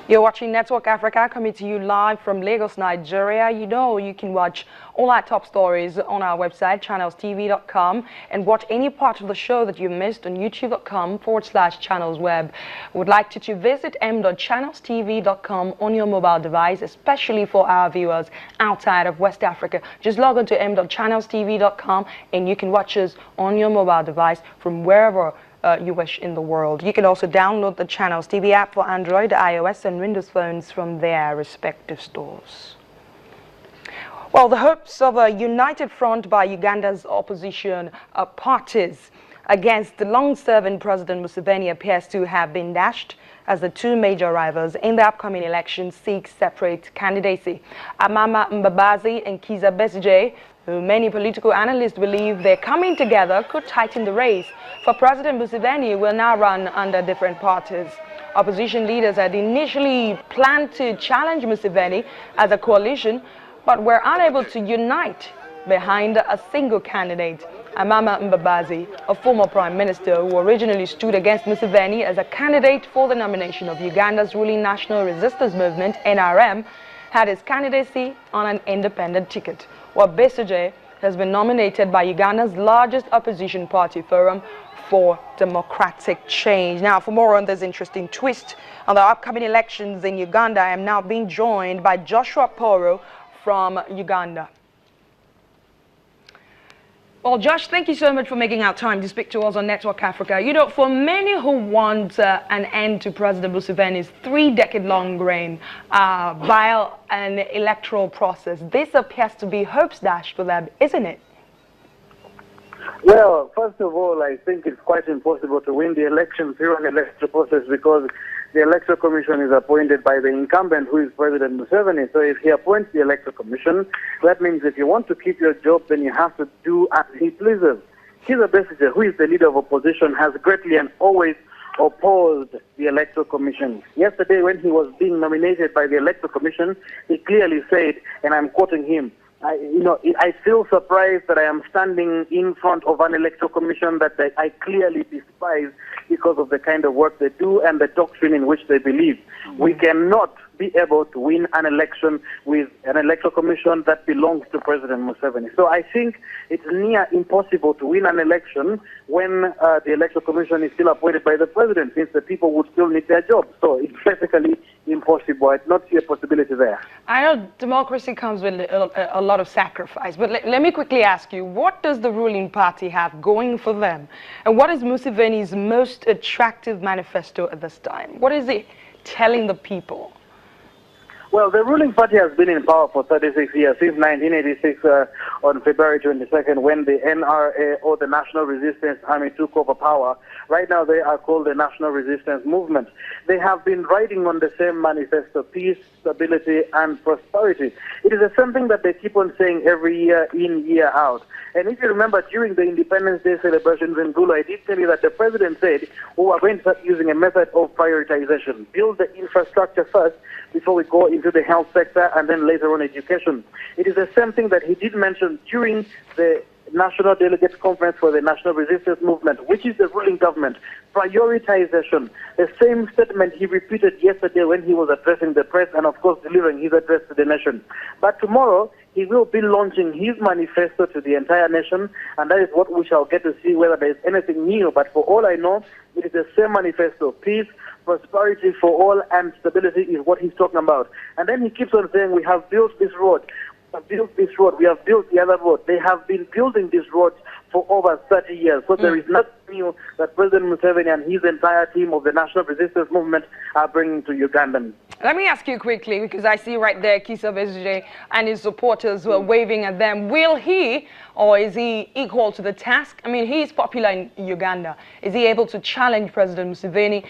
You're watching Network Africa, coming to you live from Lagos, Nigeria. You know you can watch all our top stories on our website, channelstv.com, and watch any part of the show that you missed on youtube.com/channelsweb. Would like you to visit m.channelstv.com on your mobile device, especially for our viewers outside of West Africa. Just log on to m.channelstv.com and you can watch us on your mobile device from wherever you wish in the world. You can also download the Channels TV app for Android, iOS and Windows phones from their respective stores. Well, the hopes of a united front by Uganda's opposition parties against the long-serving President Museveni appears to have been dashed as the two major rivals in the upcoming elections seek separate candidacy. Amama Mbabazi and Kizza Besigye, who many political analysts believe their coming together could tighten the race for President Museveni, will now run under different parties. Opposition leaders had initially planned to challenge Museveni as a coalition, but were unable to unite behind a single candidate. Amama Mbabazi, a former prime minister who originally stood against Museveni as a candidate for the nomination of Uganda's ruling National Resistance Movement, NRM, had his candidacy on an independent ticket, while Besigye has been nominated by Uganda's largest opposition party, Forum for Democratic Change. Now, for more on this interesting twist on the upcoming elections in Uganda, I am now being joined by Joshua Poro from Uganda. Well, Josh, thank you so much for making our time to speak to us on Network Africa. You know, for many who want an end to President Museveni's 3-decade-long reign via an electoral process, this appears to be hope's dash for them, isn't it? Well, first of all, I think it's quite impossible to win the election through an electoral process because the Electoral Commission is appointed by the incumbent, who is President Museveni. So if he appoints the Electoral Commission, that means if you want to keep your job, then you have to do as he pleases. Kizza Besigye, who is the leader of opposition, has greatly and always opposed the Electoral Commission. Yesterday, when he was being nominated by the Electoral Commission, he clearly said, and I'm quoting him, I feel surprised that I am standing in front of an electoral commission that I clearly despise because of the kind of work they do and the doctrine in which they believe. We cannot be able to win an election with an electoral commission that belongs to President Museveni. So I think it's near impossible to win an election when the electoral commission is still appointed by the president, since the people would still need their jobs. So it's basically impossible. I do not see a possibility there. I know democracy comes with a lot of sacrifice, but let me quickly ask you, what does the ruling party have going for them? And what is Museveni's most attractive manifesto at this time? What is it telling the people? Well, the ruling party has been in power for 36 years, since 1986 on February 22nd, when the NRA, or the National Resistance Army, took over power. Right now they are called the National Resistance Movement. They have been writing on the same manifesto: peace, stability and prosperity. It is the same thing that they keep on saying every year in, year out. And if you remember, during the Independence Day celebrations in Gulu, I did tell you that the president said, we are going to start using a method of prioritization. Build the infrastructure first before we go into the health sector and then later on education. It is the same thing that he did mention during the National Delegates Conference for the National Resistance Movement, which is the ruling government. Prioritization. The same statement he repeated yesterday when he was addressing the press and, of course, delivering his address to the nation. But tomorrow, he will be launching his manifesto to the entire nation, and that is what we shall get to see, whether there is anything new. But for all I know, it is the same manifesto: peace, prosperity for all, and stability is what he's talking about. And then he keeps on saying, we have built this road. We have built this road. We have built the other road. They have been building this road for over 30 years. So there is nothing new that President Museveni and his entire team of the National Resistance Movement are bringing to Ugandans. Let me ask you quickly, because I see right there Kizza Besigye and his supporters were waving at them. Will he, or is he equal to the task? I mean, he's popular in Uganda. Is he able to challenge President Museveni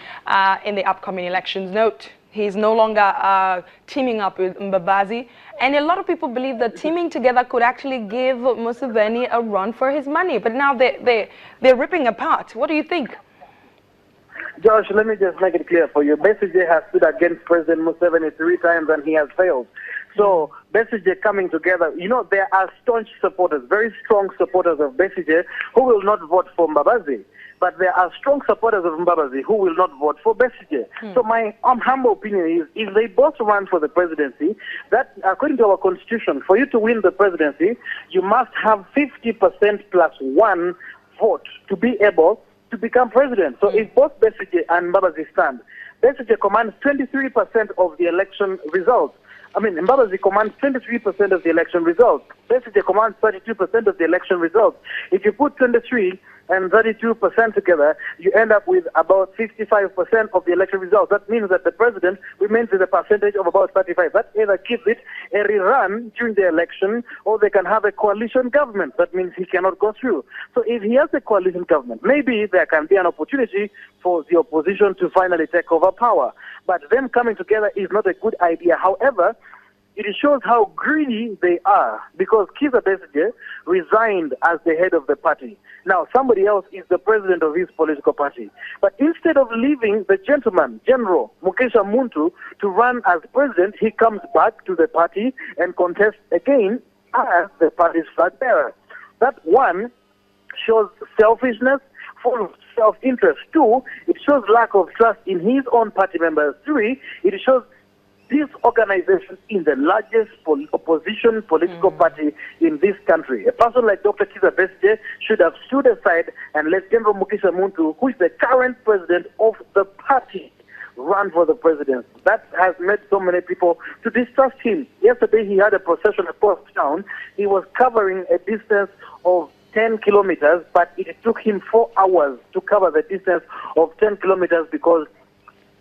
in the upcoming elections? Note, he's no longer teaming up with Mbabazi. And a lot of people believe that teaming together could actually give Museveni a run for his money. But now they're ripping apart. What do you think? Josh, let me just make it clear for you. Besigye has stood against President Museveni 3 times and he has failed. So Besigye coming together, you know, there are staunch supporters, very strong supporters of Besigye who will not vote for Mbabazi. but there are strong supporters of Mbabazi who will not vote for Besigye. So my humble opinion is, if they both run for the presidency, that according to our constitution, for you to win the presidency, you must have 50% plus one vote to be able to become president. So if both Besigye and Mbabazi stand, Besigye commands 23% of the election results. I mean, Mbabazi commands 23% of the election results. Besigye commands 32% of the election results. If you put 23 and 32% together, you end up with about 55% of the election results. That means that the president remains with a percentage of about 35. That either gives it a rerun during the election, or they can have a coalition government. That means he cannot go through. So if he has a coalition government, maybe there can be an opportunity for the opposition to finally take over power. But them coming together is not a good idea. However, it shows how greedy they are, because Kizza Besigye resigned as the head of the party. Now, somebody else is the president of his political party. But instead of leaving the gentleman, General Mukesha Muntu, to run as president, he comes back to the party and contests again as the party's flag bearer. That, one, shows selfishness, full of self-interest. Two, it shows lack of trust in his own party members. Three, it shows disorganization in the largest opposition political party in this country. A person like Dr. Kizza Besigye should have stood aside and let General Mukesha Muntu, who is the current president of the party, run for the presidency. That has made so many people to distrust him. Yesterday he had a procession across town. He was covering a distance of 10 kilometers, but it took him 4 hours to cover the distance of 10 kilometers because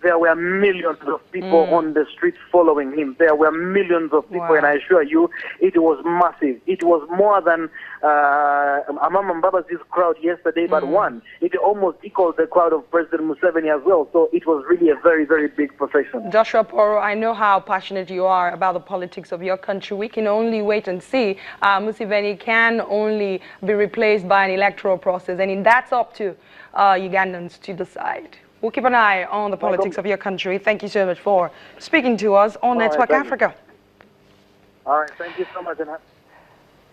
there were millions of people on the streets following him. There were millions of people, and I assure you, it was massive. It was more than Amama Mbabazi's crowd yesterday, but one. It almost equaled the crowd of President Museveni as well. So it was really a very, very big procession. Joshua Poro, I know how passionate you are about the politics of your country. We can only wait and see. Museveni can only be replaced by an electoral process, and that's up to Ugandans to decide. We'll keep an eye on the politics of your country. Thank you so much for speaking to us on Network Africa. All right, thank you so much.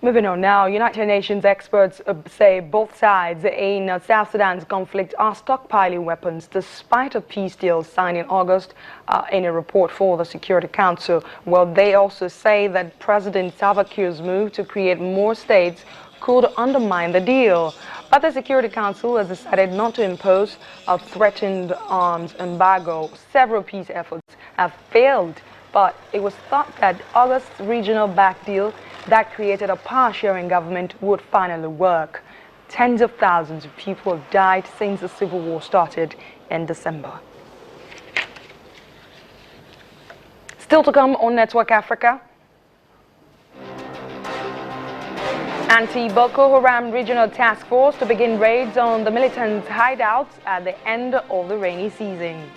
Moving on now, United Nations experts say both sides in South Sudan's conflict are stockpiling weapons despite a peace deal signed in August in a report for the Security Council. Well, they also say that President Salva Kiir's move to create more states could undermine the deal. But the Security Council has decided not to impose a threatened arms embargo. Several peace efforts have failed, but it was thought that August's regional back deal that created a power-sharing government would finally work. Tens of thousands of people have died since the civil war started in December. Still to come on Network Africa. Anti-Boko Haram Regional Task Force to begin raids on the militants' hideouts at the end of the rainy season.